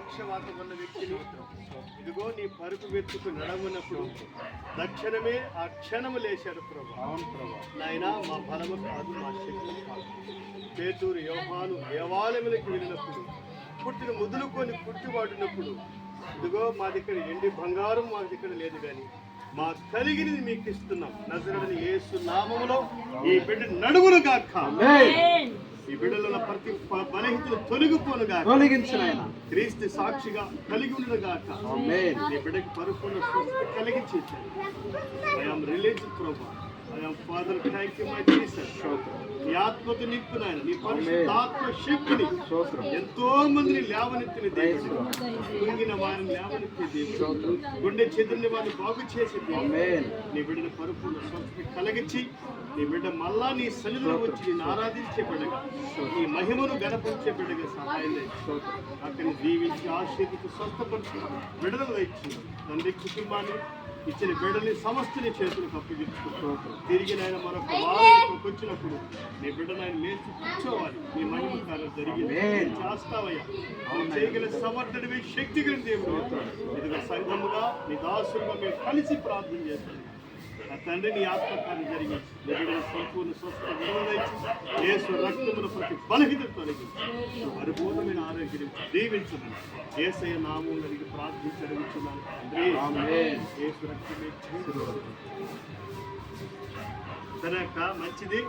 పక్షవాతం ఉన్న వ్యక్తిని ఇదిగో నీ పరుపు వెతుకు నడవునప్పుడు తక్షణమే ఆ క్షణము లేచాడు ప్రభు. అవును ప్రభు. నాయన మా బలము కాదు, మా శక్తి కాదు. పేతురు యోహాను దేవాలయములకు వెళ్ళినప్పుడు పుట్టిన మొదలుకొని పుట్టివాడినప్పుడు ఇదిగో మా దగ్గర ఎండి బంగారం మా దగ్గర లేదు, కానీ మా కలిగినది మీకు ఇస్తున్నాం. నజరేయుడైన యేసు నామములో ఈ బిడ్డ నడువును గాక. ఈ బిడ్డల ప్రతి బలహీనతలు తొలగించిన క్రీస్తు సాక్షిగా కలిగి ఉండను గాక. ఈ బిడ్డకి పరిపూర్ణ స్వస్థత కలిగించి ప్రభా. Father thank you my Jesus. నీ ఆత్మతో నింపు నాయన, నీ పరిశుద్ధాత్మ శక్తిని ఎంతో మందిని లేవనెత్తిన దేవుడు, కుంగిన వారిని లేవనెత్తిన దేవుడు, గుండె చెదిరిన వారిని బాగు చేసే దేవుడు. నీ బిడ్డను పరిపూర్ణ స్వస్థత కలిగించి నీ బిడ్డ మళ్ళా నీ సన్నిధిలో వచ్చి నేను ఆరాధించే బిడ్డగా, నీ మహిమను గణపరిచే బిడ్డగా సహాయం అక్కడిని దీవించి ఆశీర్వదించి స్వస్థపరిచి బిడ్డలు ఇచ్చి తండ్రి కుటుంబాన్ని ఇచ్చిన బిడ్డని సమస్తని చేతులకు అప్పగించుకుంటూ తిరిగి నాయన మరొక వారానికి వచ్చినప్పుడు నీ బిడ్డను ఆయన లేచి కూర్చోవాలి. నీ మహిమ కార్యం జరిగింది చేస్తావయ్యా. చేయగల సమర్థుడివి, శక్తి కలిగిన దేవుడు. ఇదిగో సంఘముగా నీ దాసులుగా మేము కలిసి ప్రార్థన చేస్తాం. నా తండ్రి నీ ఆత్మకార్యం జరిగి నీ బిడ్డను సంపూర్ణ స్వస్థత విడుదల యేసు రక్తమును ప్రతి బలహీనత తొలగించి పరిపూర్ణమైన ఆరోగ్యం దీవించమని యేసయ్య నామమున అడిగి ప్రార్థించి అడుగుతున్నాను తండ్రి. యేసు రక్తమే తన యొక్క మంచిది.